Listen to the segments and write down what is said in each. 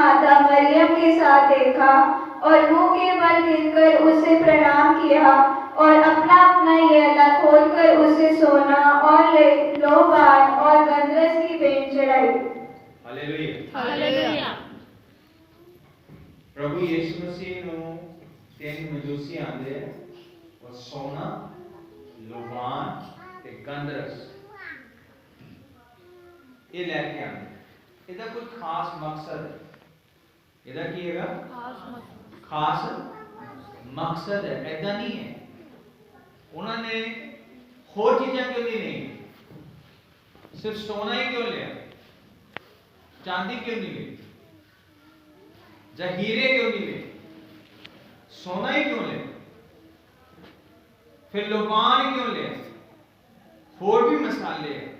माता मरियम के साथ देखा और मुंह के बल गिरकर उसे प्रणाम किया और अपना अपना येला खोलकर उसे सोना और लोबान और गंधरस की भेंट चढ़ाई। हालेलुया। हालेलुया। प्रभु यीशु मसीह ਨੂੰ ਤਿੰਨ ਮਜੂਸੀ ਆਂਦੇ ਉਹ ਸੋਨਾ ਲੋਬਾਨ ਤੇ ਗੰਧਰਸ ਇਹ ਲੈ ਕੇ ਆਂਦੇ। ਇਹਦਾ ਕੋਈ ਖਾਸ ਮਕਸਦ ਹੈ। ਇਹਦਾ ਕੀ ਹੈਗਾ? ਖਾਸ ਮਕਸਦ ਹੈ। ਐਦਾਂ ਨਹੀਂ ਹੈ ਉਹਨਾਂ ਨੇ ਹੋਰ ਚੀਜ਼ਾਂ ਕਿਉਂ ਨਹੀਂ ਲਈ? ਸਿਰਫ ਸੋਨਾ ਹੀ ਕਿਉਂ ਲਿਆ? ਚਾਂਦੀ क्यों नहीं ली? या हीरे क्यों नहीं ले? सोना ही क्यों ले? फिर लोबान क्यों ले? होर भी मसाले हैं,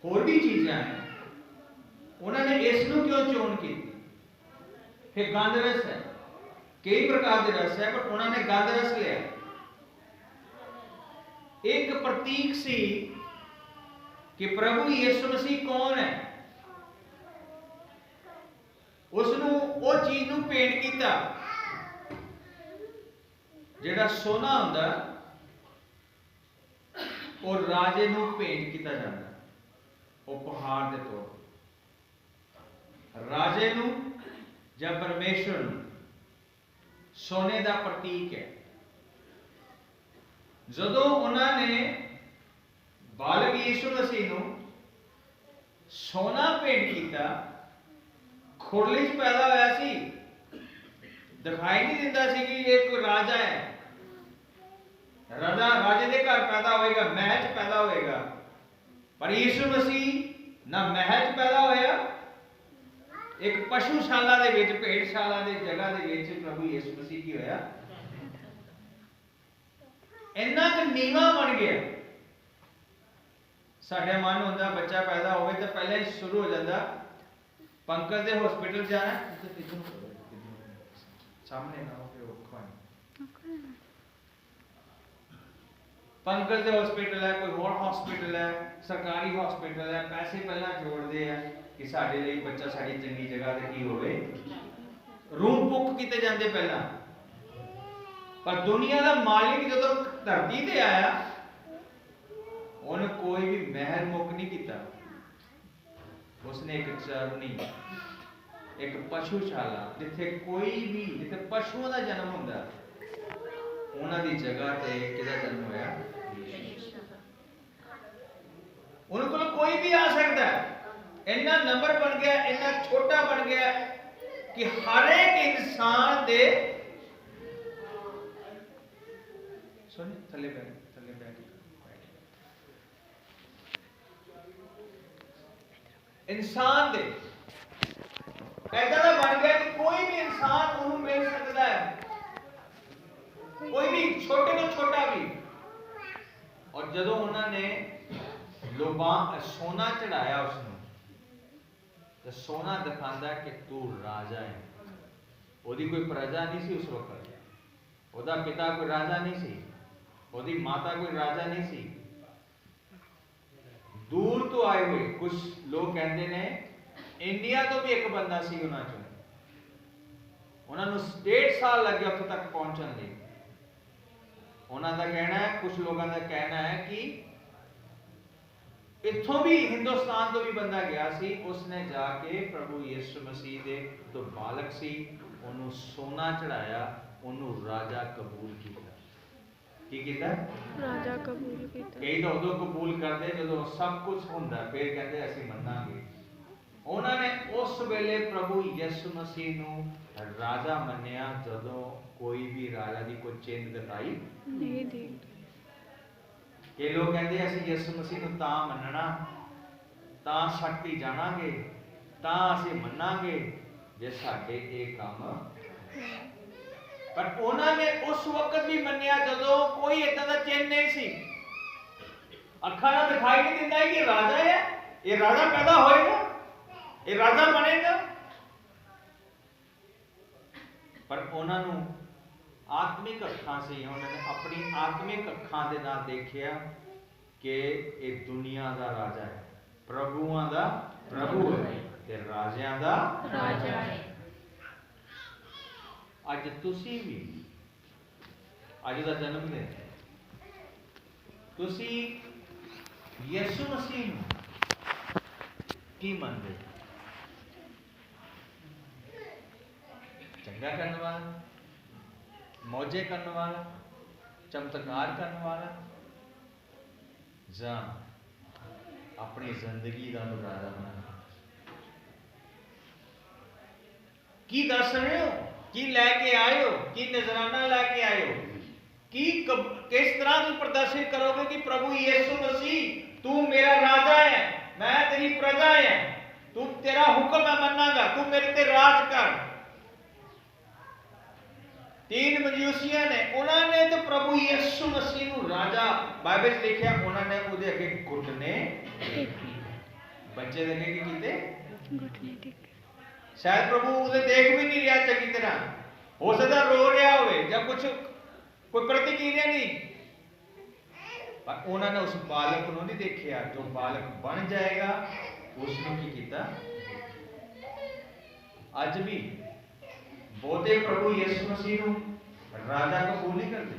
होर भी चीजें हैं, उन्होंने इसनू क्यों चोन की? फिर गंधरस है, कई प्रकार के रस है, पर उन्होंने गंधरस लिया। एक प्रतीक सी कि प्रभु यीशु मसीह कौन है। उसनू वो चीज नू पेंट किया जेड़ा सोना हुंदा और राजे नू पेंट किया जाता वो पहाड़ दे तौर राजे नू या परमेश्वर नू सोने दा प्रतीक है। जदों उन्होंने बालक यीशु मसीह नू सोना पेंट किया खुरली च पैदा होया सी, दिखाई नहीं दिंदा सी कि ये कोई राजा है। राजे दे घर पैदा होएगा, महल च पैदा होएगा, पर यीशु मसीह ना महल च पैदा होया, एक पशुशाला दे विच भेड़शाला दे जगह दे विच प्रभु यीशु मसीह की होया इन्ना क नीवा बन गया। साडे मन हुंदा बच्चा पैदा होवे तो पहले ही शुरू हो जाता पंकज दे हॉस्पिटल जाना सामने ना हो पंकज दे हॉस्पिटल है, कोई और हॉस्पिटल है, सरकारी हॉस्पिटल है, पैसे पहला जोड़ते हैं कि साडे लिए बच्चा साड़ी चंगी जगह ते की होवे, रूम बुक किते जांदे पहला। पर दुनिया का मालिक जदों धरती ते आया उन्हें कोई भी महल मुक नहीं किया। उसने एक चरनी एक पशुशाला जिथे कोई भी जिथे पशुओं का जन्म होंदा उन्हां दी जगह ते किदा जन्म होया? उन्हां कोल कोई भी आ सकता है। इन्ना नंबर बन गया, इन्ना छोटा बन गया कि हर एक इंसान दे सुन थले बैठ इंसान दे ऐसा दा बन गया कि कोई भी इंसान उन्हें मिल सकता है, कोई भी छोटे तो छोटा भी। और जदों उन्होंने लोबान सोना चढ़ाया उसने तो सोना दिखांदा कि तू राजा है। ओदी कोई प्रजा नहीं सी उस वक्त, ओदा पिता कोई राजा नहीं सी, ओदी माता कोई राजा नहीं सी, दूर तो आए हुए कुछ लोग कहते ने इंडिया तो भी एक बंदा सी उन्हां चों, उन्होंने 1.5 साल लगे उत्थे तक पहुंचण लई। उन्हां दा कहना है, कुछ लोगों का कहना है कि इत्थों भी हिंदुस्तान तो भी बंदा गया सी, उसने जाके प्रभु यीशु मसीह दे जो बालक सी उन्होंने सोना चढ़ाया, उन्होंने राजा कबूल किया। की कीता? राजा कबूल कीता। कई तो उदों कबूल करते जो सब कुछ हुंदा फिर कहते असीं मन्नांगे। उन्होंने उस वेले प्रभु यीशु मसीह नूं राजा मन्निया जदों कोई भी राजा की कोई चिन्ह दिखाई नहीं दी। कई लोग कहते असीं यीशु मसीह नूं तां मन्नना, तां शक्ति जाणांगे, तां असीं मन्नांगे जे साडे इह काम। पर उन्होंने उस वक्त भी मन्निया जदों कोई इदां दा चिन्ह नहीं सी, अखां नाल दिखाई नहीं दिंदा कि राजा है, ये राजा पैदा होएगा, ये राजा बनेगा। पर उन्होंने आत्मिक अखां से उन्होंने अपनी आत्मिक अखां दे नाल देखिया कि ये दुनिया का राजा है, प्रभुआं दा प्रभु है ते राजे राजियां दा राजा है। अज तुसी भी अज दा जन्म दिन तुसी यसु मसीह नूं की मनदे? चंगा करने वाला, मौजे करने वाला, चमत्कार करने वाला, जां अपनी जिंदगी का राजा बनाना? की दस रहे हो? की लैके आए हो? की नजराना लैके आए हो? की किस तरह तुम प्रदर्शित करोगे कि प्रभु यीशु मसीह तू मेरा राजा है, मैं तेरी प्रजा है, तू तेरा हुक्म मैं मनांगा, तू मेरे ते राज कर। तीन मजूसिया ने उन्होंने तो प्रभु यीशु मसीह नूं राजा बाइबल च लिखिया, उन्होंने उहदे अगे घुटने बच्चे लगे कि कीते घुटने टेके। शायद प्रभु उसे देख भी नहीं रहा चंगी तरह, हो सकता रो रहा होवे या कुछ कोई प्रतिक्रिया नहीं, पर उन्होंने उस बालक को नहीं देखा। जो बालक बन जाएगा उसने की कीता। अज भी बहुते प्रभु यीशु मसीह नूं राजा कबूल नहीं करते।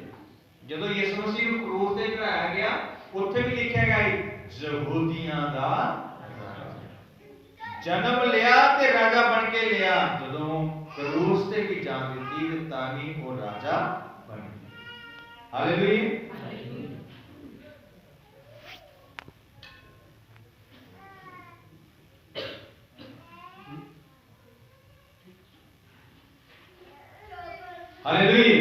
जदों यीशु मसीह नूं क्रूस ते चढ़ाया गया, उत्थे भी लिखा गया यहूदियां दा जन्म लिया ते राजा बन के लिया। जदों क्रूस ते भी जान दी ताकि वो राजा बन गया। हालेलुया। Hallelujah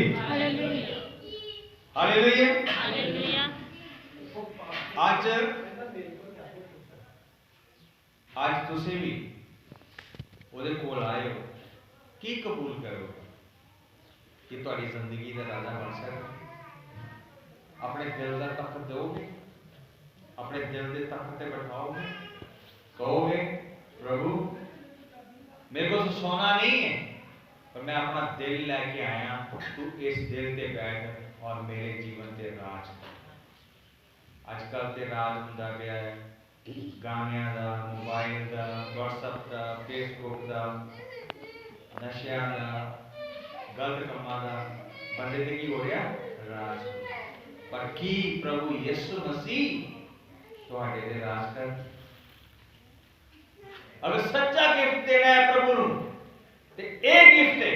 hallelujah hallelujah. आज तुसी भी ਉਹਦੇ ਕੋਲ आए हो, की कबूल करोगे कि तुम्हारी जिंदगी का राजा बन सके? अपने दिल का तख्त दोगे, अपने दिल के तख्त पे बैठाओगे, कहोगे प्रभु मेरे को तो सोना नहीं है, पर मैं अपना दिल लेके आया, तू इस दिल पे बैठ और मेरे जीवन ते राज कर। आजकल ते राज हुंदा पिया है गानियां दा, मोबाइल दा, व्हाट्सएप दा, फेसबुक दा, नशियां दा, गलत कमां दा, बंदे ते की हो रहा राज। पर की प्रभु यीशु मसीह तुहाडे ते राज कर? अगर सच्चा गिफ्ट देना है प्रभु नूं ते एक गिफ्ट है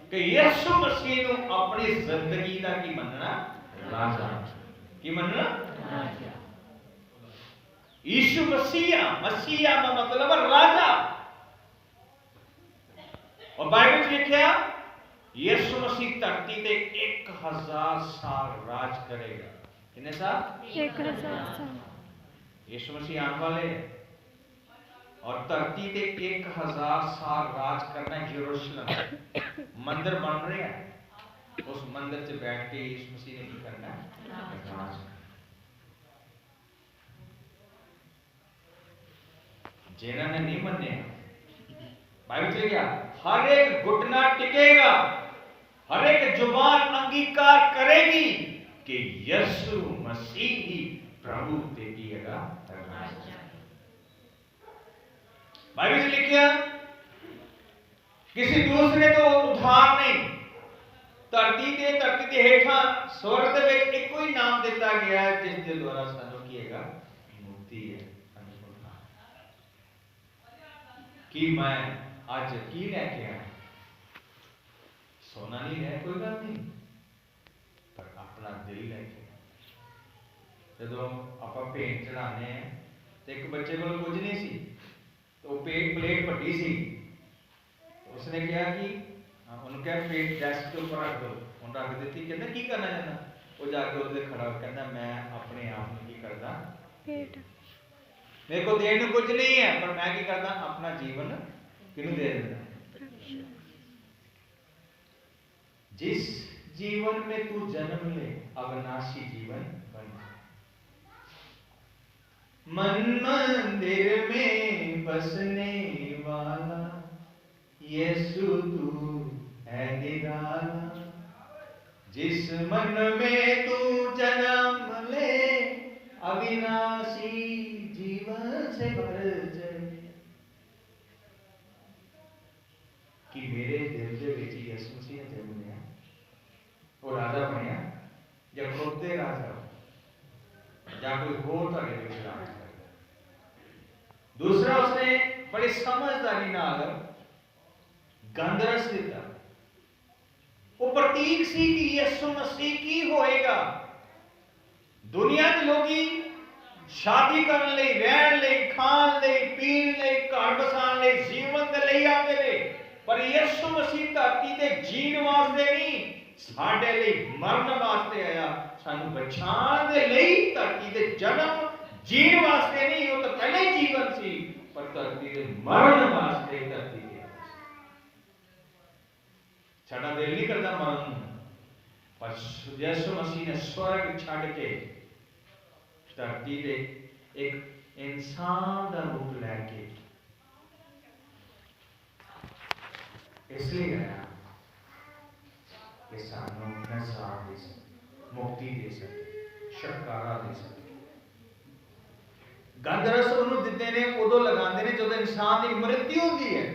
कि यीशु मसीह नूं अपनी जिंदगी दा की मनना राजा। की मनना राजा। यीशु मसीहा मसीहा का मतलब राजा। और बाइबल में लिखा यीशु मसीह धरती पे 1000 साल राज करेगा। कितने साल? 1000 साल। यीशु मसीह आने वाले और धरती पे 1000 साल राज करना। यरूशलेम मंदिर बन रहा है, उस मंदिर से बैठ के यीशु मसीह ने क्या करना है? राज। जिन्होंने नहीं मने बाइबल में क्या हर एक घुटना टिकेगा, हर एक जुबान अंगीकार करेगी कि यीशु मसीह ही प्रभु देगा राजा। बाइबल में लिखा किसी दूसरे तो उद्धार नहीं, धरती के हेठा स्वर्ग दे विच इको ही नाम दिता गया है जिस दे द्वारा सानू कीएगा मुक्ति है। कि मैं आज की लेके आया? सोना नहीं है, कोई गल नहीं, पर अपना दिल लेके। जो आप भेंट चढ़ाने हैं तो एक बच्चे को कुछ नहीं सी, तो प्लेट वड्डी सी, उसने कहा कि उन्होंने कहा प्लेट डेस्क के ऊपर रख दो, उन्हें रख दी। कहना की करना चाहना? वो जाके उससे खड़ा हो कहना मैं अपने आप में की करता पेट, मेरे को देने कुछ नहीं है, पर मैं की करता अपना जीवन किनू दे देना। जिस जीवन में तू जन्म ले अविनाशी जीवन बन। मन मंदिर में बसने वाला यीशु तू है निराला। जिस मन में तू जन्म ले अविनाशी जीवन से भर जाए। कि मेरे दिल के विच यसू मसीह ने जन्म लिया, वो राजा बनया, या खुद दे राजा या कोई होर तुहाडे विच राज करदा। दूसरा, उसने बड़ी समझदारी नाल गंधरस दिता। वो प्रतीक सी कि यसू मसीह की होएगा। दुनिया च लोगी शादी करने लई, रहन लई, खान लई, पीन लई, घर बसाने लई, जीवन दे लई आते ने, पर यसू मसीह धरती ते जीण वास्ते नहीं, साडे लई मरण वास्ते आया। सानू बचाण दे लई धरती ते जन्म जीण वास्ते नहीं, वो तो पहले ही जीवन सी, पर धरती ते मरण वास्ते धरती ते आया। साडा दिल नहीं करदा मरण, पर यसू मसीह ने स्वर्ग छड़ के धरती ते एक इंसान का रूप लैके इसलिए आया कि सानू निजात दे सके, मुक्ति दे सके, छुटकारा दे सके। गंधरस उन्होंने दिते ने उदों लगाते हैं जब इंसान की मृत्यु होती है,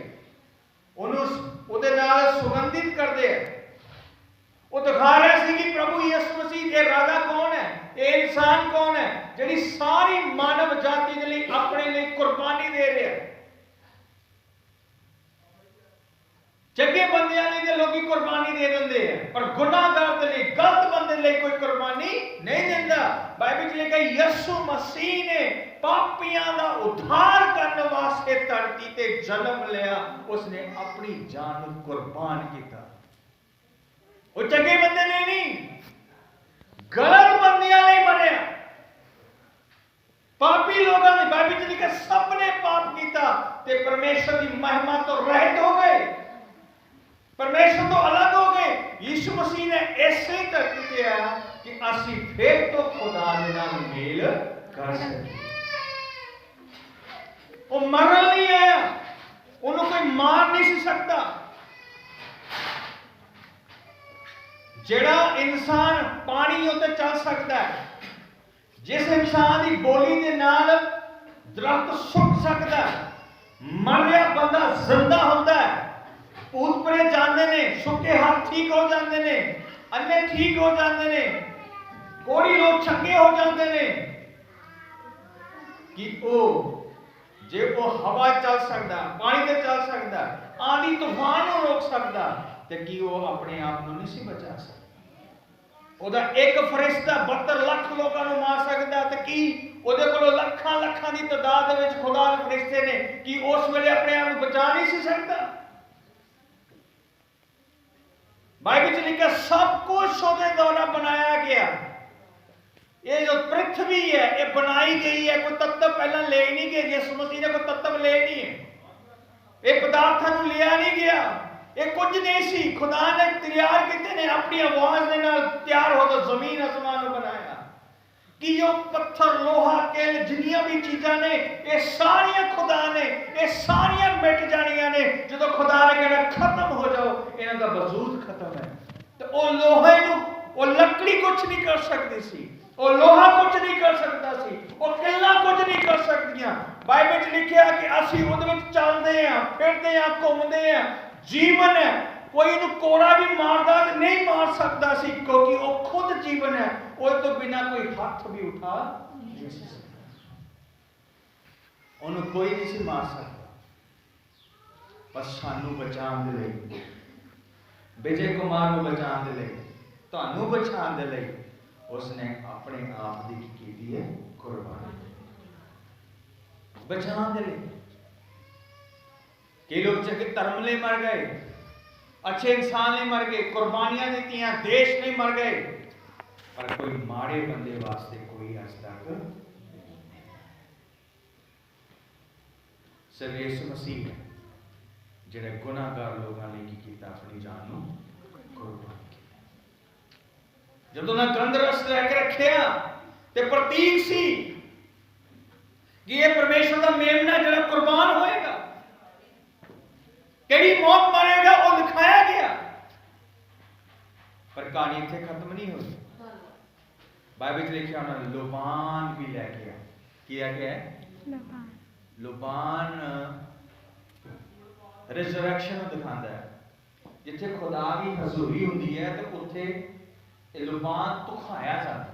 उन्होंने नाल सुगंधित करते हैं। वो दिखा रहा सी कि प्रभु यीशु मसीह ये राजा कौन है, ये इंसान कौन है, जिहड़ी सारी मानव जाति के लिए अपने लिए कुर्बानी दे रहा है। चंगे बंदियां लई ते लोग कुर्बानी दे देंगे हैं, पर गुनाहगार के लिए, गलत बंदे लिए कोई कुर्बानी नहीं देता। बाइबल लिखा यीशु मसीह ने पापियां का उद्धार करने वास्ते धरती ते जन्म लिया, उसने अपनी जान को कुर्बान किया। वो चंगे बंदे ने नहीं, गलत बंदियां नहीं मरिया, पापी लोगों ने। बाइबल लिखा सबने पाप किया ते परमेश्वर की महिमा तो रहित हो गए, परमेश्वर तो अलग हो गए। यीशु मसीह ने ऐसे ही धरती पे आया कि असी फिर तो खुदा दे नाल मेल कर सके। वो मरन नहीं आया, उन्होंने कोई मार नहीं सी सकता। जेड़ा इंसान पानी उत्ते चल सकता है, जिस इंसान की बोली के नाल दरख्त सुक सकता है, मरिया बंदा जिंदा होता है, भूत प्रेत जाते ने, सुके हाथ ठीक हो जाते ने, अन्य ठीक हो जाते ने, कोड़ी लोग चंगे हो जाते ने। कि वो जे वो हवा चल सकता, पानी ते चल सकता, आंधी तूफान को रोक सकता, ते कि वो अपने आप को नहीं सी बचा सकता। ओदा एक फरिश्ता 72 लाख लोगों को मार सकता, ते कि ओदे कोल लाखां लाखां दी तादाद दे विच खुदा दे फरिश्ते ने, कि उस वेले अपने आप को बचा नहीं सी सकता। बाइबल लिखा सब कुछ उसके द्वारा बनाया गया। ये जो पृथ्वी है ये बनाई गई है, कोई तत्व पहला ले नहीं गया। यीशु मसीह ने कोई तत्व ले नहीं है, ये पदार्थों को लिया नहीं गया, ये कुछ नहीं सी। खुदा ने तैयार किते ने अपनी आवाज के नाल तैयार हो तो जमीन आसमान को बनाया। कि जो पत्थर लोहा केल जिन्नियां भी चीज़ां ने ये सारियां खुदा ने, ये सारियां मिट जानियां ने। जो खुदा ने कहना खत्म हो जाओ, इन्हां दा वजूद खत्म है। तो वो लोहे नूं, वो लकड़ी कुछ नहीं कर सकती सी, वो लोहा कुछ नहीं कर सकता सी, वो किल्ला कुछ नहीं कर सकदियां। बाइबल च लिखिया कि असीं उहदे विच चलदे हां, फिरदे हां, घुमदे हां, जीवन है। कोई इन्हू कोड़ा भी मारदा ते नहीं मार सकता सी, क्योंकि वो खुद जीवन है। वो तो बिना कोई हाथ भी उठा नहीं सकता, उन्हें कोई नहीं सी मार सकता। पर सानू बचाने दे लई, विजय कुमार को बचाने दे लई, तुहानू बचाने दे लई उसने अपने आप की दी है कुर्बानी बचाने दे लई। कई लोग चंगे धर्म ले मर गए, अच्छे इंसान नहीं मर गए, कुर्बानियां दी, देश नहीं मर गए, पर कोई माड़े बंदे वास्ते कोई आज तक सिर्फ यीशु मसीह है जिहड़े गुनाहगार लोगों ने की कीता, अपनी जान नूं कुर्बान किया। जब उन्हें गंधरस लैके रखिया ते प्रतीक सी कि ये परमेश्वर का मेमना जिहड़ा कुर्बान होएगा, केड़ी मौत मरेगा, वो दिखाया गया। पर कहानी इत्थे खत्म नहीं हुई। बाइबल लिखा उन्होंने लुबान भी लैके किया क्या है, लुबान ਰਿਜ਼ਰੈਕਸ਼ਨ ਨੂੰ ਦਿਖਾਉਂਦਾ ਹੈ। ਜਿੱਥੇ ਖੁਦਾ ਦੀ ਹਜ਼ੂਰੀ ਹੁੰਦੀ ਹੈ ਤੇ ਉੱਥੇ ਇਲਮਾਨ ਧੁਖਾਇਆ ਜਾਂਦਾ ਹੈ।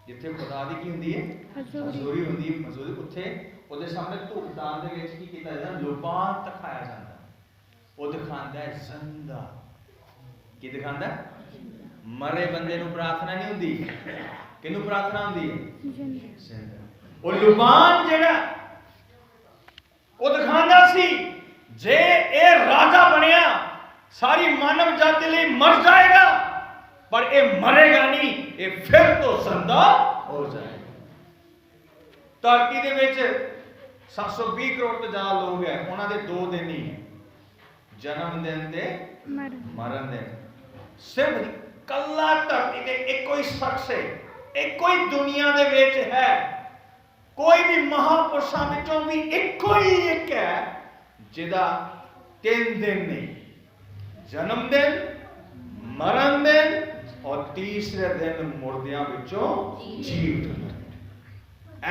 ਜਿੱਥੇ ਖੁਦਾ ਦੀ ਕੀ ਹੁੰਦੀ ਹੈ? ਹਜ਼ੂਰੀ ਹੁੰਦੀ ਹੈ। ਹਜ਼ੂਰੀ ਉੱਥੇ ਉਹਦੇ ਸਾਹਮਣੇ ਧੂਪਦਾਨ ਦੇ ਵਿੱਚ ਕੀ ਕੀਤਾ ਜਾਂਦਾ? ਲੁਬਾਨ ਦਿਖਾਇਆ ਜਾਂਦਾ। ਉਹ ਦਿਖਾਉਂਦਾ ਹੈ ਜ਼ਿੰਦਾ। ਕੀ ਦਿਖਾਉਂਦਾ? ਮਰੇ ਬੰਦੇ ਨੂੰ ਪ੍ਰਾਰਥਨਾ ਨਹੀਂ ਹੁੰਦੀ। ਕਿਹਨੂੰ ਪ੍ਰਾਰਥਨਾ ਹੁੰਦੀ ਹੈ? ਜ਼ਿੰਦਾ। ਉਹ ਲੁਬਾਨ ਜਿਹੜਾ ਉਹ ਦਿਖਾਉਂਦਾ ਸੀ ਜੇ ਇਹ ਰਾਜਾ ਬਣਿਆ ਸਾਰੀ ਮਾਨਵ ਜਾਤੀ ਲਈ ਮਰ ਜਾਏਗਾ, ਪਰ ਇਹ ਮਰੇਗਾ ਨਹੀਂ, ਇਹ ਫਿਰ ਤੋਂ ਜ਼ਿੰਦਾ ਹੋ ਜਾਏਗਾ। ਧਰਤੀ ਦੇ ਵਿੱਚ 720 ਕਰੋੜ ਤੋਂ ਜ਼ਿਆਦਾ ਲੋਕ ਹੈ, ਉਹਨਾਂ ਦੇ 2 ਦਿਨ ਹੀ ਹੈ, ਜਨਮ ਦਿਨ ਤੇ ਮਰਨ ਦਿਨ। ਸਿਰਫ ਕੱਲਾ ਧਰਤੀ ਤੇ ਇੱਕੋ ਹੀ ਸ਼ਖਸ ਹੈ, ਇੱਕੋ ਹੀ ਦੁਨੀਆ ਦੇ ਵਿੱਚ ਹੈ, ਕੋਈ ਵੀ ਮਹਾਪੁਰਸ਼ਾਂ ਵਿੱਚੋਂ ਵੀ ਇੱਕੋ ਹੀ ਇੱਕ ਹੈ ਜਿਹਦਾ 3 ਦਿਨ ਨਹੀਂ, ਜਨਮ ਦਿਨ, ਮਰਨ ਦਿਨ ਔਰ ਤੀਸਰੇ ਦਿਨ ਮੁਰਦਿਆਂ ਵਿੱਚੋਂ ਜੀ ਉੱਠਣਾ।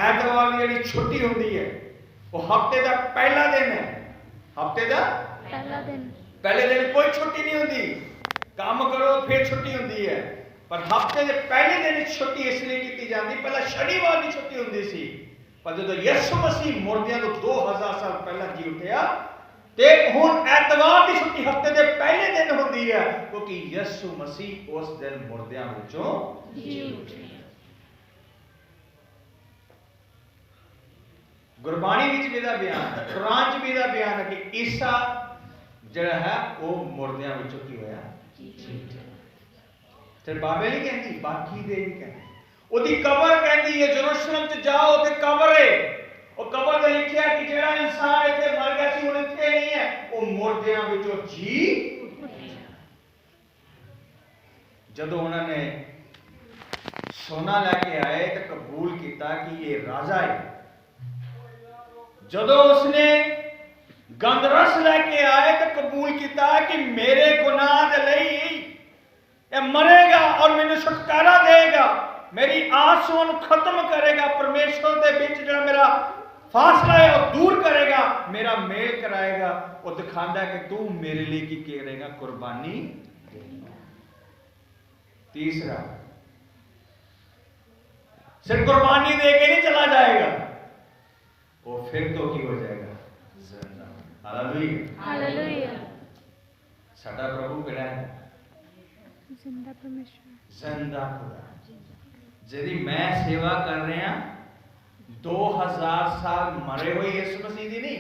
ਐਤਵਾਰ ਦੀ ਜਿਹੜੀ ਛੁੱਟੀ ਹੁੰਦੀ ਹੈ ਉਹ ਹਫਤੇ ਦਾ ਪਹਿਲਾ ਦਿਨ ਹੈ। ਹਫਤੇ ਦਾ ਪਹਿਲੇ ਦਿਨ ਕੋਈ ਛੁੱਟੀ ਨਹੀਂ ਹੁੰਦੀ, ਕੰਮ ਕਰੋ ਫਿਰ ਛੁੱਟੀ ਹੁੰਦੀ ਹੈ, ਪਰ ਹਫਤੇ ਦੇ ਪਹਿਲੇ ਦਿਨ ਛੁੱਟੀ ਇਸ ਲਈ ਕੀਤੀ ਜਾਂਦੀ। ਪਹਿਲਾਂ ਸ਼ਨੀਵਾਰ ਦੀ ਛੁੱਟੀ ਹੁੰਦੀ ਸੀ, ਪਰ ਜਦੋਂ ਯਿਸੂ ਮਸੀਹ ਮੁਰਦਿਆਂ ਤੋਂ 2000 ਸਾਲ ਪਹਿਲਾਂ ਜੀ ਉੱਠਿਆ ਤੇ ਹੁਣ ਐਤਵਾਰ ਦੀ ਛੁੱਟੀ ਹਫਤੇ ਦੇ ਪਹਿਲੇ ਦਿਨ ਹੁੰਦੀ ਹੈ, ਕਿਉਂਕਿ ਯਿਸੂ ਮਸੀਹ ਉਸ ਦਿਨ ਮੁਰਦਿਆਂ ਵਿੱਚੋਂ ਜੀ ਉੱਠਿਆ। ਗੁਰਬਾਣੀ ਵਿੱਚ ਵੀ ਇਹਦਾ ਬਿਆਨ ਹੈ, ਕੁਰਾਨ 'ਚ ਵੀ ਇਹਦਾ ਬਿਆਨ ਹੈ ਕਿ ਈਸਾ ਜਿਹੜਾ ਹੈ ਉਹ ਮੁਰਦਿਆਂ ਵਿੱਚੋਂ ਕੀ ਹੋਇਆ? ਤੇ ਬਾਬੇ ਨਹੀਂ ਕਹਿੰਦੀ, ਬਾਕੀ ਦੇ ਨਹੀਂ ਕਹਿੰਦੇ। ਉਹਦੀ ਕਬਰ ਕਹਿੰਦੀ ਹੈ, ਯਰੂਸ਼ਲਮ 'ਚ ਜਾਓ ਤੇ ਕਬਰ ਹੈ, ਉਹ ਕਬਰ ਤੇ ਲਿਖਿਆ ਕਿ ਜਿਹੜਾ ਇਨਸਾਨ ਇੱਥੇ ਮਰ ਗਿਆ ਸੀ ਹੁਣ ਇੱਥੇ ਨਹੀਂ ਹੈ, ਉਹ ਮੁਰਦਿਆਂ ਵਿੱਚੋਂ ਜੀ ਉੱਠਿਆ। ਜਦੋਂ ਉਹਨਾਂ ਨੇ ਸੋਨਾ ਲੈ ਕੇ ਆਏ ਤੇ ਕਬੂਲ ਕੀਤਾ ਕਿ ਇਹ ਰਾਜਾ ਹੈ, ਜਦੋਂ ਉਸਨੇ ਗੰਧਰਸ ਲੈ ਕੇ ਆਏ ਤੇ ਕਬੂਲ ਕੀਤਾ ਕਿ ਮੇਰੇ ਗੁਨਾਹ ਦੇ ਲਈ ਇਹ ਮਰੇਗਾ ਔਰ ਮੈਨੂੰ ਛੁਟਕਾਰਾ ਦੇਗਾ, ਮੇਰੀ ਆਸੋਂ ਨੂੰ ਖਤਮ ਕਰੇਗਾ, ਪਰਮੇਸ਼ਵਰ ਦੇ ਵਿੱਚ ਜਿਹੜਾ ਮੇਰਾ ਫਾਸਲਾ ਹੈ ਉਹ ਦੂਰ ਕਰੇਗਾ, ਮੇਰਾ ਮੇਲ ਕਰਾਏਗਾ। ਉਹ ਦਿਖਾਉਂਦਾ ਕਿ ਤੂੰ ਮੇਰੇ ਲਈ ਕੀ ਕਰੇਗਾ? ਕੁਰਬਾਨੀ। ਤੀਸਰਾ, सिर्फ कुर्बानी दे के नहीं चला जाएगा, वो फिर तो की हो जाएगा जिंदा। Hallelujah hallelujah. साडा प्रभु केड़ा है? जिंदा परमेश्वर, जिंदा खुदा, जिहदी मैं सेवा कर रहा 2000 साल मरे हुए यीशु मसीह दी नहीं,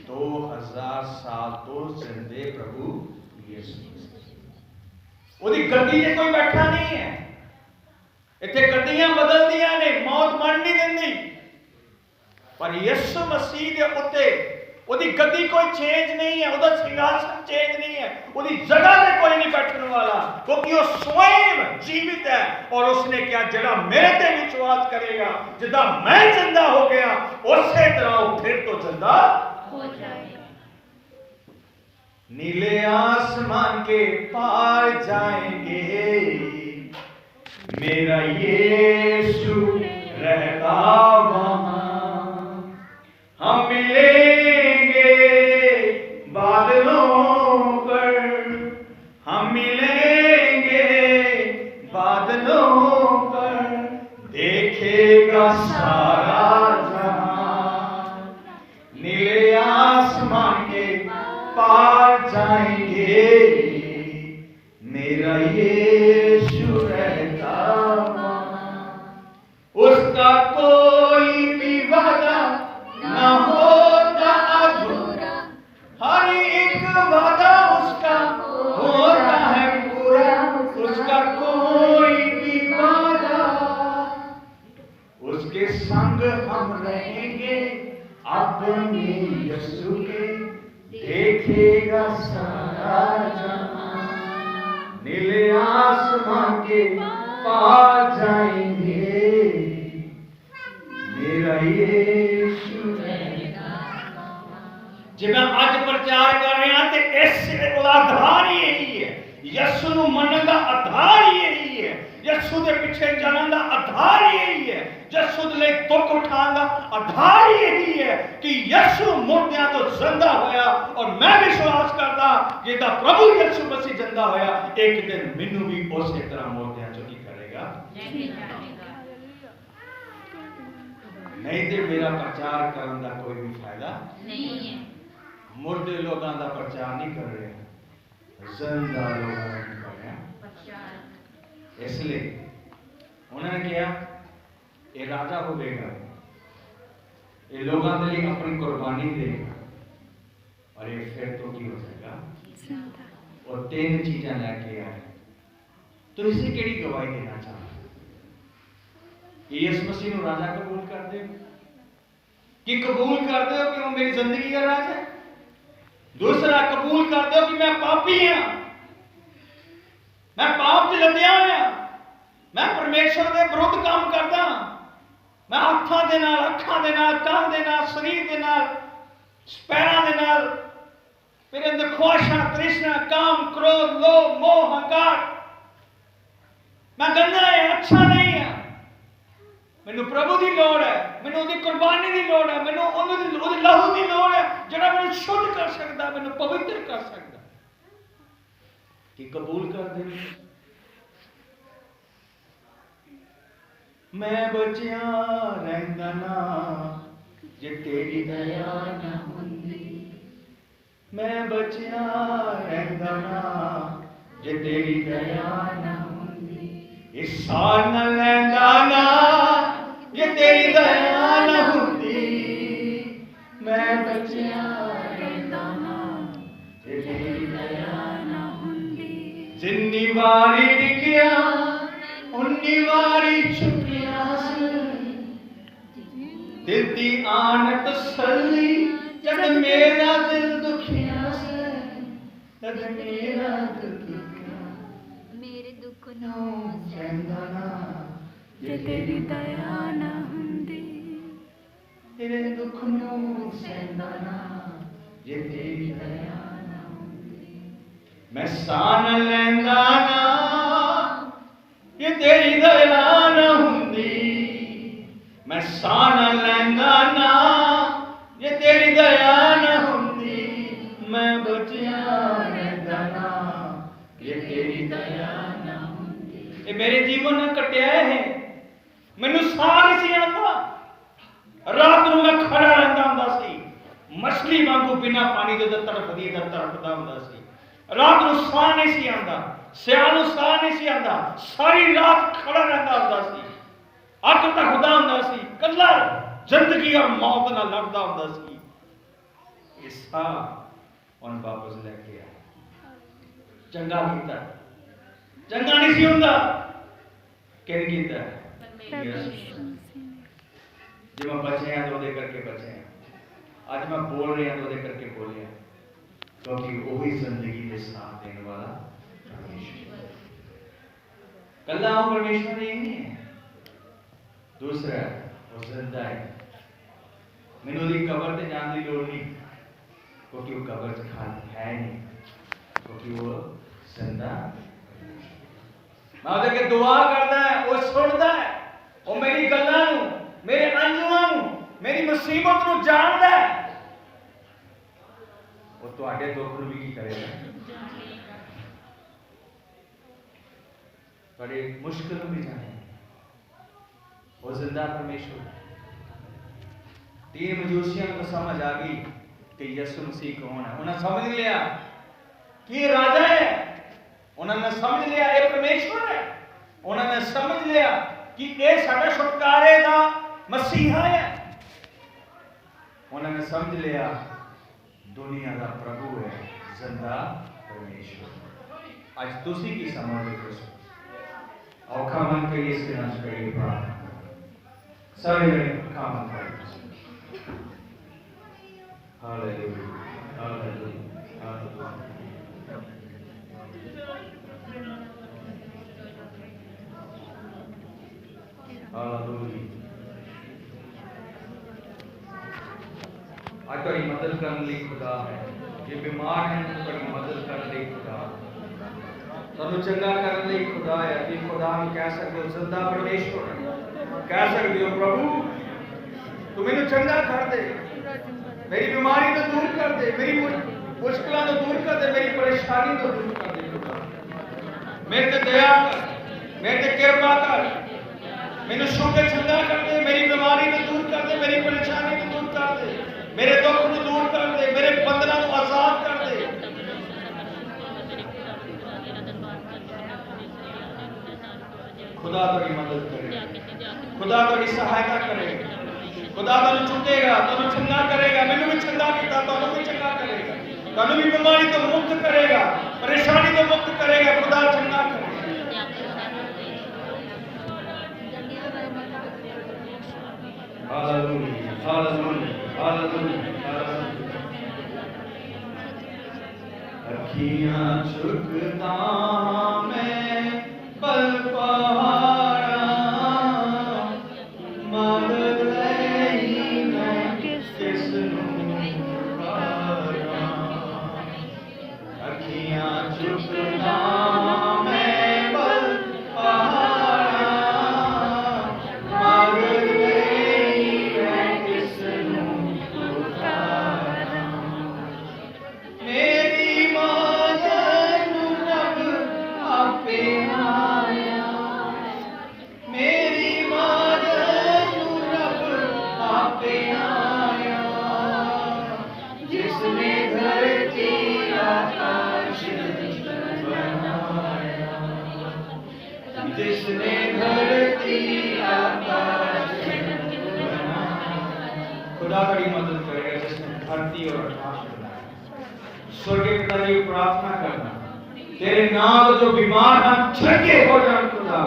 2000 साल तो जिंदे प्रभु यीशु मसीह। ओदी गद्दी ते कोई बैठा नहीं है, इत्थे गद्दियां बदलदियां ने, मौत मर नहीं दिंदी, पर यीशु मसीह दे उत्ते ओदी गद्दी कोई चेंज नहीं है, ओदा सिंहासन चेंज नहीं है, ओदी जगह पे कोई नहीं बैठने वाला, क्योंकि वो स्वयं जीवित है। और उसने क्या, जड़ा मेरे ते विश्वास करेगा, जिदा मैं जिंदा हो गया उसी तरह वो फिर तो जिंदा हो जाएगा। नीले आसमान के पार जाएंगे, मेरा यीशु रहता वहां, हम मिलेंगे बादलों पर, हम मिलेंगे बादलों पर, देखेगा सारा जहां, नीले आसमान के पार जाएंगे, मेरा यीशु रहता वहां, उसका कोई भी वादा न होता अधूरा, हर एक वादा उसका होता है पूरा, उसका कोई भी वादा, उसके संग हम रहेंगे अपने यीशु के, देखेगा सारा जहां, नीले आसमान के पार जाएंगे, मेरा यीशु रहेगा। जे मैं आज प्रचार कर रहा ते इस आधार ही यही है, यीशु ਨੂੰ ਮੰਨਣ ਦਾ ਆਧਾਰ ਹੀ यही है। यीशु के पीछे चलने का आधार यही है, यीशु के लिए दुख उठाने का आधार यही है कि यीशु मुर्दियां तो जिंदा होया। और मैं विश्वास करता जिदा प्रभु यीशु मसीह जिंदा होया, एक दिन मैनू भी उसी तरह मुर्दियां चो की करेगा, नहीं तो मेरा प्रचार करने का कोई भी फायदा नहीं है। मुर्दे लोगों का प्रचार नहीं कर रहे, जिंदा लोगों का कर रहे हैं। इसलिए उन्होंने कहा ये राजा होगा, ये लोगों के लिए अपनी कुर्बानी देगा और ये फिर तो की हो जाएगा। और 3 चीजें लेके आए, तो इसे केड़ी गवाही देना चाहते कि यीशु मसीह को राजा कबूल कर दे, कि कबूल कर दो कि वो मेरी जिंदगी का राज है। दूसरा, कबूल कर दो कि मैं पापी हां, मैं पाप च लद्या होया, मैं परमेश्वर के विरुद्ध काम करदा, मैं अखां दे नाल कान दे नाल शरीर दे नाल पैरां दे नाल मेरे अंदर ख्वाहिशां तृष्णा काम क्रोध लोभ मोह हंकार, मैं गंदा है, अच्छा नहीं है। मैनू प्रभु की लोड़ है, मैनू उसकी कुर्बानी की लोड़ है, मैनू उसके लहू की लोड़ है जिहड़ा मैनू शुद्ध कर सकता, मैनू पवित्र कर सकता। कि कबूल कर दे। मैं बचिया रहंदा ना जे तेरी दया ना हुंदी, मैं बचिया रहंदा ना जे तेरी दया ना हुंदी, इस साल न लैंदा ना जे तेरी दया ना हुंदी, मैं बचिया रहंदा ना जे तेरी दया ना हुंदी। जिन्नी वारी डिकिया उन्नी वारी छुपिया सी, दिल दी आन तसल्ली जद मेरा दिल दुखिया से, तद मेरा दिल दुखिया, मेरे दुख नू सहंदा ना जे तेरी दया ना हुंदी, तेरे दुख नू सहंदा ना जे तेरी दया ना हुंदी। मैं सान लैंदा ना ये तेरी दया ना हुंदी, मैं सान लैंदा ना ये तेरी दया ना हुंदी, मैं बचिया रहंदा ना ये तेरी दया ना हुंदी। ये मेरे जीवन ने कटिया है, मैनू साह नहीं सी आंदा, रात नूं मैं खड़ा रहंदा हुंदा सी, मछली वांगू बिना पानी दे तड़फदी तड़फदा हुंदा सी। रात नूं साह नहीं सी आंदा, सियाल नूं साह नहीं सी आंदा, सारी रात खड़ा रहंदा हुंदा सी, अग तकदा हुंदा सी, कल्ला जिंदगी और मौत नाल लड़दा हुंदा सी। ये साह उन वापस लेके आया, चंगा कीता, चंगा नहीं सी हुंदा किन कीता, जो मैं बचे हैं तो करके बचे हैं, आज मैं बोल रहे हैं तो करके बोले, क्योंकि वही जिंदगी के साथ देने वाला परमेश्वर, कल्ला वो परमेश्वर नहीं है। दूसरा वो जिंदा है, मैनू उसकी कबर से जाने की लोड़ नहीं, क्योंकि वो कबर च खाली है नहीं, क्योंकि वो जिंदा। मैं उसके दुआ करता है, वो सुनता है, वो मेरी गल्लां नूं, मेरे अंजुआं नूं, मेरी मुसीबत नूं जानदा है, वो तुहाडे दुख नूं भी की करेगा, तुहाडी मुश्किल नूं भी जाने। वो जिंदा परमेश्वर। 3 मजूसियों को समझ आ गई कि यीशु मसीह कौन है, उन्हें समझ लिया कि ये राजा है, उन्होंने समझ लिया ये परमेश्वर है, उन्होंने समझ लिया कि ये साडा छुटकारे दा मसीहा है, उन्होंने समझ लिया दुनिया का प्रभु है, जिंदा परमेश्वर। आज तुसी की समझ लो, औखा मन के लिए इसके नाश करिए प्रार्थना सारे औखा मन करिए। Hallelujah hallelujah hallelujah. आज तुम्हारी मदद करने लिए खुदा है, ये बीमार हैं तो तुम्हारी मदद करने लिए खुदा है। ਤੁਹਾਨੂੰ ਚੰਗਾ ਕਰਨ ਲਈ ਖੁਦਾ ਹੈ ਕਿ ਖੁਦਾ ਨੂੰ ਕਹਿ ਸਕਦੇ ਹੋ ਜ਼ਿੰਦਾ ਪਰਮੇਸ਼ਵਰ ਕਹਿ ਸਕਦੇ ਹੋ ਪ੍ਰਭੂ ਤੂੰ ਮੈਨੂੰ ਚੰਗਾ ਕਰ ਦੇ ਮੇਰੀ ਬਿਮਾਰੀ ਨੂੰ ਦੂਰ ਕਰ ਦੇ ਮੇਰੀ ਮੁਸ਼ਕਲਾਂ ਨੂੰ ਦੂਰ ਕਰ ਦੇ ਮੇਰੀ ਪਰੇਸ਼ਾਨੀ ਨੂੰ ਦੂਰ ਕਰ ਦੇ ਖੁਦਾ ਮੇਰੇ ਤੇ ਦਇਆ ਕਰ ਮੇਰੇ ਤੇ ਕਿਰਪਾ ਕਰ ਮੈਨੂੰ ਛੂ ਕੇ ਚੰਗਾ ਕਰ ਦੇ ਮੇਰੀ ਬਿਮਾਰੀ ਨੂੰ ਦੂਰ ਕਰ ਦੇ ਮੇਰੀ ਪਰੇਸ਼ਾਨੀ ਨੂੰ ਦੂਰ ਕਰ ਦੇ ਮੇਰੇ ਦੁੱਖ ਨੂੰ ਦੂਰ ਕਰ ਦੇ ਮੇਰੇ ਬੰਧਨਾਂ ਨੂੰ ਆਜ਼ਾਦ ਕਰ ਦੇ खुदा तेरी मदद करे खुदा तेरी सहायता करे खुदा तेन चुकेगा तेन चंगा करेगा मैनू भी चंगा किया तेन भी चंगा करेगा तेन भी बीमारी तो मुक्त करेगा परेशानी तो मुक्त करेगा खुदा चंगा करेगा हालेलुया हालेलुया हालेलुया अखियां झुकता मैं पल पहाड़ा मदद नहीं मैं किसनू पुकारा अखियां झुकता मैं पल पहाड़ा मदद नहीं मैं किसनू पुकारा मेरी मदद रब आपे जिसने धरती आकाश खुदा बड़ी मदद करेगा जिसने धरती और आकाश बनाया स्वर्गीय पिता जी प्रार्थना करना तेरे नाम जो बीमार हैं चंगे हो जाए खुदा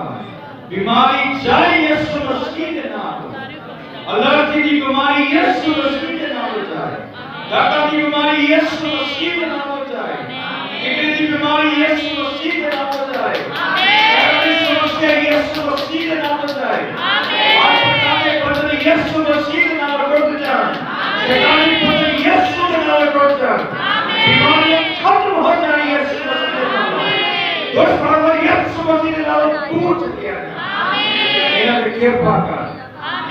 बीमारी जाए यीशु मसीह के नाम एलर्जी की बीमारी यीशु मसीह के नाम हो जाए दादा की बीमारी यीशु मसीह के नाम हो जाए किडनी की बीमारी यीशु मसीह के नाम हो जाए यीशु मसीह के नाम में जाए आमीन शैतानी बंधन यीशु मसीह के नाम में टूट जाए शैतानी बंधन यीशु के नाम में टूट जाए आमीन बीमारियां खत्म हो जाए यीशु मसीह के नाम में दुष्प्रभाव यीशु मसीह के नाम में दूर चले जाए आमीन इन्हां ते कृपा कर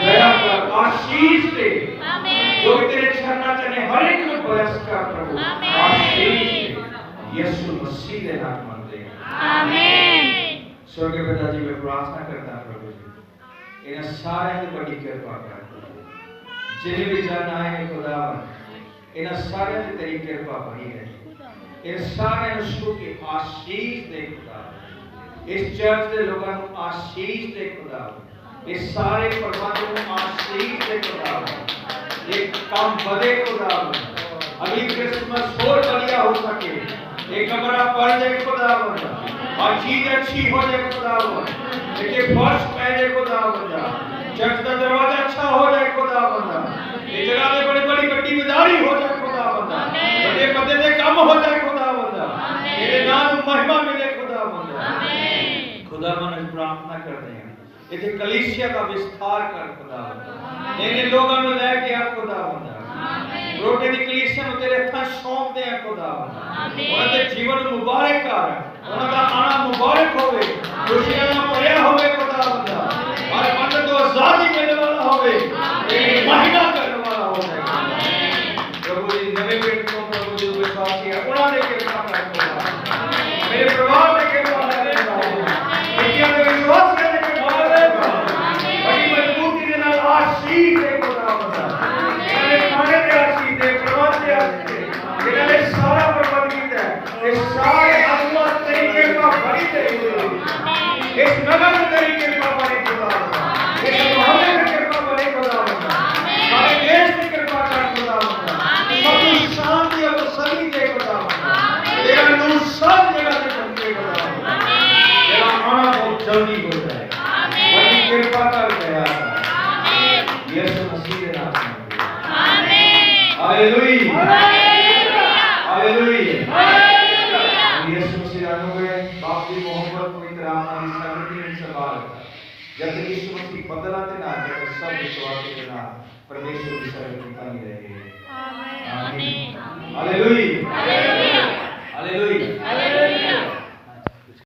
दया कर आशीष दे आमीन जो तेरे चरणों च ने हर एक को ब्लेस कर प्रभु आशीष दे यीशु मसीह के नाम में आमीन स्वर्गीय पिता जी मैं प्रार्थना करता प्रभु जी इन सारे की बड़ी कृपा कर जिन्हें भी जाना है खुदावन इन सारे की तेरी कृपा बनी है इन सारे नस्लों की आशीष दे खुदावन इस चर्च के लोगों को आशीष दे खुदावन इस सारे परिवारों को आशीष दे खुदावन एक काम बदे खुदावन अभी क्रिसमस और बढ़िया हो सके एक कमरा पड़ जाए खुदावन और चीज अच्छी हो जाए खुदावन देखिए फर्श पहले खुदावन चर्च का दरवाजा अच्छा हो जाए खुदावन ये जगह में बड़ी बड़ी गड्डी गुजारी हो जाए खुदावन बड़े बड़े से कम हो जाए खुदावन तेरे नाम महिमा मिले खुदावन खुदावन प्रार्थना करते हैं इसे कलीसिया का विस्तार कर खुदावन इन लोगों में लेके आ खुदावन रोटे दी कलीसिया ਨੂੰ ਤੇਰੇ ਹੱਥਾਂ ਸੌਂਪਦੇ ਆ ਖੁਦਾਵੰਦ ਉਹਨਾਂ ਦੇ ਜੀਵਨ ਨੂੰ ਮੁਬਾਰਕ ਕਰ ਉਹਨਾਂ ਦਾ ਆਣਾ ਮੁਬਾਰਕ ਹੋਵੇ ਖੁਸ਼ੀਆਂ ਨਾਲ ਭਰਿਆ ਹੋਵੇ ਖੁਦਾਵੰਦ ਹਰ ਮਨ ਤੋਂ ਆਜ਼ਾਦੀ ਮਿਲਣ ਵਾਲਾ ਹੋਵੇ ਤੇਰੀ ਮਹਿਮਾ ਕਰਨ ਵਾਲਾ ਹੋਵੇ ਪ੍ਰਭੂ ਜੀ ਨਵੇਂ ਪਿੰਡ ਤੋਂ ਪ੍ਰਭੂ ਜੀ ਵਿਸ਼ਵਾਸੀ ਹੈ ਉਹਨਾਂ ਦੇ ਕਿਰਪਾ ਕਰ ਖੁਦਾਵੰਦ ਮੇਰੇ ਪਰਿਵਾਰ ਦੇ ਕਿਰਪਾ ਕਰ ਬੱਚਿਆਂ ਦੇ ਵਿਸ਼ਵਾਸੀਆਂ ਦੇ ਕਿਰਪਾ ਕਰ ਬੜੀ ਮਜ਼ਬੂਤੀ ਦੇ ਨਾਲ ਆਸ਼ੀਸ਼ ਦੇ ਖੁਦਾਵੰਦ खाने दे आशीष दे प्रवास दे आशीष दे इन्होंने सारा प्रबंध किया है इस सारे अल्लाह तरीके का बड़ी तरीके इस नगर तरीके का बड़ी खुदा इस मोहल्ले में कृपा बड़ी खुदा सारे देश की कृपा कर खुदा सब शांति और सभी दे खुदा तेरा नूर सब जगह से बनते खुदा तेरा आना बहुत जल्दी हो जाए बड़ी कृपा कर दया यीशु मसीह के नाम में हालेलुया हालेलुया हालेलुया यीशु मसीह अनुग्रह बाप की मोहब्बत पवित्र आत्मा की समृद्धि में सवाल जब तक यीशु मसीह बदलाते ना जब तक सब विश्वासी के नाम परमेश्वर की सर्वज्ञता नहीं रहे आमीन हालेलुया हालेलुया हालेलुया